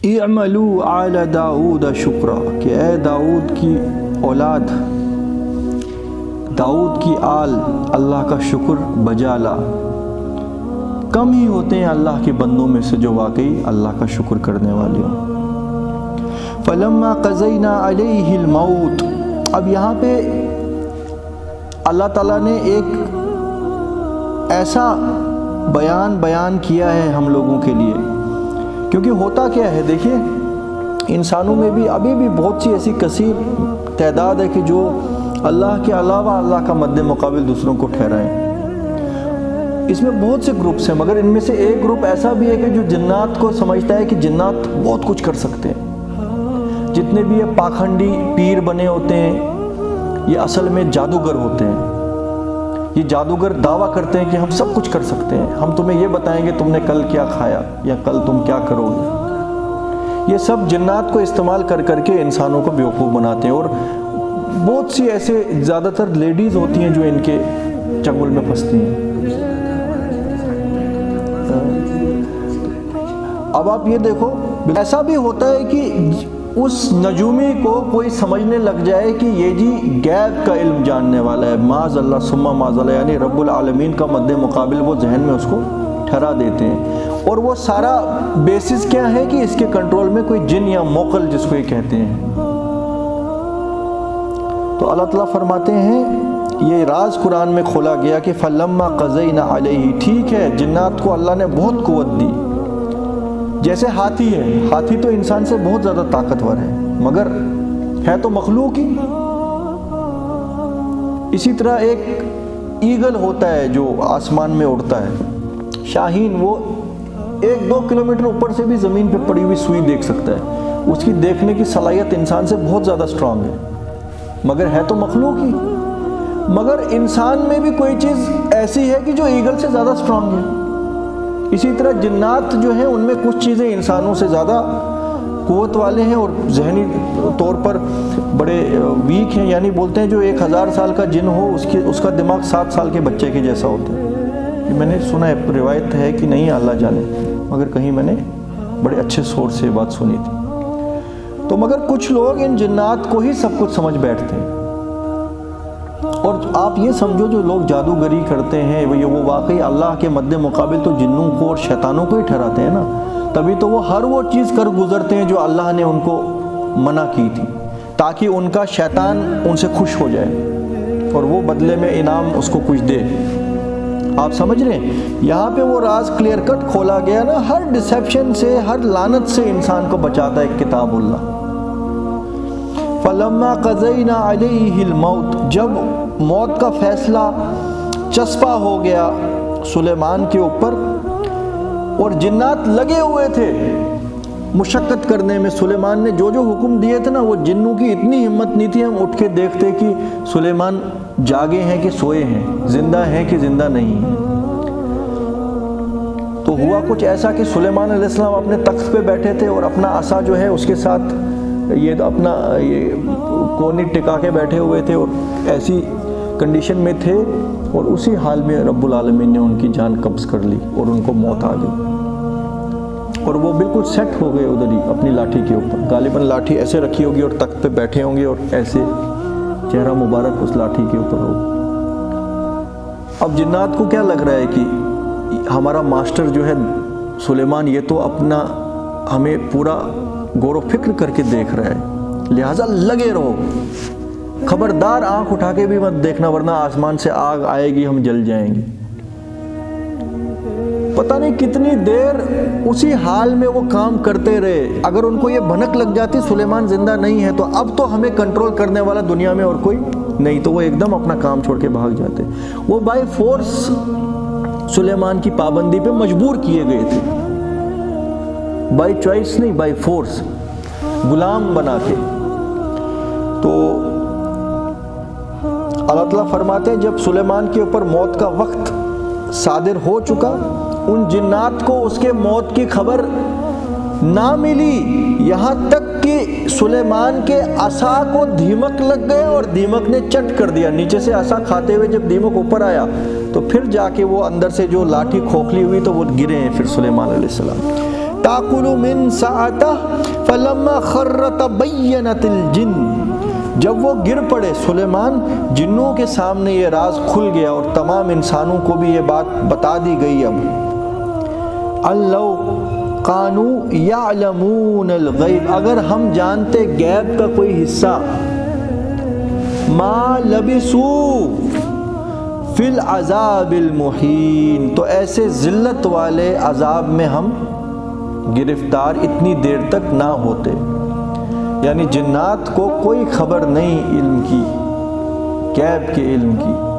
اعملوا آل داؤد شکرا، کہ اے داؤد کی اولاد، داؤد کی آل، اللہ کا شکر بجا لا۔ کم ہی ہوتے ہیں اللہ کے بندوں میں سے جو واقعی اللہ کا شکر کرنے والے ہوں۔ فلما قضینا علیہ الموت، اب یہاں پہ اللہ تعالیٰ نے ایک ایسا بیان کیا ہے ہم لوگوں کے لیے، کیونکہ ہوتا کیا ہے، دیکھیے انسانوں میں بھی ابھی بھی بہت سی ایسی کثیر تعداد ہے کہ جو اللہ کے علاوہ اللہ کا مد مقابل دوسروں کو ٹھہرائیں۔ اس میں بہت سے گروپس ہیں، مگر ان میں سے ایک گروپ ایسا بھی ہے کہ جو جنات کو سمجھتا ہے کہ جنات بہت کچھ کر سکتے ہیں۔ جتنے بھی یہ پاکھنڈی پیر بنے ہوتے ہیں یہ اصل میں جادوگر ہوتے ہیں۔ یہ جادوگر دعویٰ کرتے ہیں کہ ہم سب کچھ کر سکتے ہیں، ہم تمہیں یہ بتائیں گے تم نے کل کیا کھایا یا کل تم کیا کرو گے۔ یہ سب جنات کو استعمال کر کر کے انسانوں کو بیوقوف بناتے ہیں، اور بہت سی ایسے زیادہ تر لیڈیز ہوتی ہیں جو ان کے چنگل میں پھنستی ہیں۔ اب آپ یہ دیکھو، ایسا بھی ہوتا ہے کہ اس نجومی کو کوئی سمجھنے لگ جائے کہ یہ جی غیب کا علم جاننے والا ہے، معاذ اللہ ثم معاذ اللہ، یعنی رب العالمین کا مد مقابل وہ ذہن میں اس کو ٹھہرا دیتے ہیں، اور وہ سارا بیسس کیا ہے کہ اس کے کنٹرول میں کوئی جن یا موکل جس کو یہ کہتے ہیں۔ تو اللہ تعالیٰ فرماتے ہیں یہ راز قرآن میں کھولا گیا کہ فلما قضینا علیہ، ٹھیک ہے جنات کو اللہ نے بہت قوت دی، جیسے ہاتھی ہے، ہاتھی تو انسان سے بہت زیادہ طاقتور ہے مگر ہے تو مخلوق ہی۔ اسی طرح ایک ایگل ہوتا ہے جو آسمان میں اڑتا ہے، شاہین، وہ 1-2 کلومیٹر اوپر سے بھی زمین پہ پڑی ہوئی سوئی دیکھ سکتا ہے، اس کی دیکھنے کی صلاحیت انسان سے بہت زیادہ سٹرانگ ہے، مگر ہے تو مخلوق ہی۔ مگر انسان میں بھی کوئی چیز ایسی ہے کہ جو ایگل سے زیادہ سٹرانگ ہے۔ اسی طرح جنات جو ہیں ان میں کچھ چیزیں انسانوں سے زیادہ قوت والے ہیں اور ذہنی طور پر بڑے ویک ہیں، یعنی بولتے ہیں جو 1000 سال کا جن ہو اس کا دماغ 7 سال کے بچے کے جیسا ہوتا ہے۔ یہ میں نے سنا ہے، روایت ہے کہ نہیں اللہ جانے، مگر کہیں میں نے بڑے اچھے سورس سے یہ بات سنی تھی۔ تو مگر کچھ لوگ ان جنات کو ہی سب کچھ سمجھ بیٹھتے ہیں، اور آپ یہ سمجھو جو لوگ جادوگری کرتے ہیں وہ واقعی اللہ کے مد مقابل تو جنوں کو اور شیطانوں کو ہی ٹھہراتے ہیں نا، تبھی تو وہ ہر وہ چیز کر گزرتے ہیں جو اللہ نے ان کو منع کی تھی، تاکہ ان کا شیطان ان سے خوش ہو جائے اور وہ بدلے میں انعام اس کو کچھ دے۔ آپ سمجھ رہے ہیں یہاں پہ وہ راز کلیئر کٹ کھولا گیا نا، ہر ڈسیپشن سے، ہر لعنت سے انسان کو بچاتا ہے کتاب اللہ۔ فلما قضینا علیہ الموت، جب موت کا فیصلہ چسپا ہو گیا سلیمان کے اوپر، اور جنات لگے ہوئے تھے مشقت کرنے میں، سلیمان نے جو حکم دیے تھے نا، وہ جنوں کی اتنی ہمت نہیں تھی ہم اٹھ کے دیکھتے کہ سلیمان جاگے ہیں کہ سوئے ہیں، زندہ ہیں کہ زندہ نہیں ہیں۔ تو ہوا کچھ ایسا کہ سلیمان علیہ السلام اپنے تخت پہ بیٹھے تھے اور اپنا عصا جو ہے اس کے ساتھ یہ اپنا کونی ٹکا کے بیٹھے ہوئے تھے، اور ایسی کنڈیشن میں تھے، اور اسی حال میں رب العالمین نے ان کی جان قبض کر لی اور ان کو موت آ گئی، اور وہ بالکل سیٹ ہو گئے ادھر ہی اپنی لاٹھی کے اوپر۔ غالباً لاٹھی ایسے رکھی ہوگی اور تخت پہ بیٹھے ہوں گے اور ایسے چہرہ مبارک اس لاٹھی کے اوپر ہوگا۔ اب جنات کو کیا لگ رہا ہے کہ ہمارا ماسٹر جو ہے سلیمان یہ تو اپنا ہمیں پورا غور و فکر کر کے دیکھ رہا ہے، لہٰذا لگے رہو، خبردار آنکھ اٹھا کے بھی مت دیکھنا ورنہ آسمان سے آگ آئے گی، ہم جل جائیں گے۔ پتہ نہیں کتنی دیر اسی حال میں وہ کام کرتے رہے۔ اگر ان کو یہ بھنک لگ جاتی سلیمان زندہ نہیں ہے تو اب تو ہمیں کنٹرول کرنے والا دنیا میں اور کوئی نہیں، تو وہ ایک دم اپنا کام چھوڑ کے بھاگ جاتے۔ وہ بائی فورس سلیمان کی پابندی پہ مجبور کیے گئے تھے، بائی چوائس نہیں، بائی فورس، غلام بنا کے۔ تو اللہ تعالیٰ فرماتے ہیں جب سلیمان کے اوپر موت کا وقت صادر ہو چکا، ان جنات کو اس کے موت کی خبر نہ ملی، یہاں تک کہ سلیمان کے عصا کو دیمک لگ گئے اور دیمک نے چٹ کر دیا۔ نیچے سے عصا کھاتے ہوئے جب دیمک اوپر آیا تو پھر جا کے وہ اندر سے جو لاٹھی کھوکھلی ہوئی تو وہ گرے ہیں پھر سلیمان علیہ السلام۔ تاکل من ساعتہ فلما خر تبینت الجن، جب وہ گر پڑے سلیمان، جنوں کے سامنے یہ راز کھل گیا اور تمام انسانوں کو بھی یہ بات بتا دی گئی۔ اب اللو کانوا یعلمون الغیب، اگر ہم جانتے غیب کا کوئی حصہ، ما لبثوا فی العذاب المہین، تو ایسے ذلت والے عذاب میں ہم گرفتار اتنی دیر تک نہ ہوتے۔ یعنی جنات کو کوئی خبر نہیں علم کی، غیب کے علم کی۔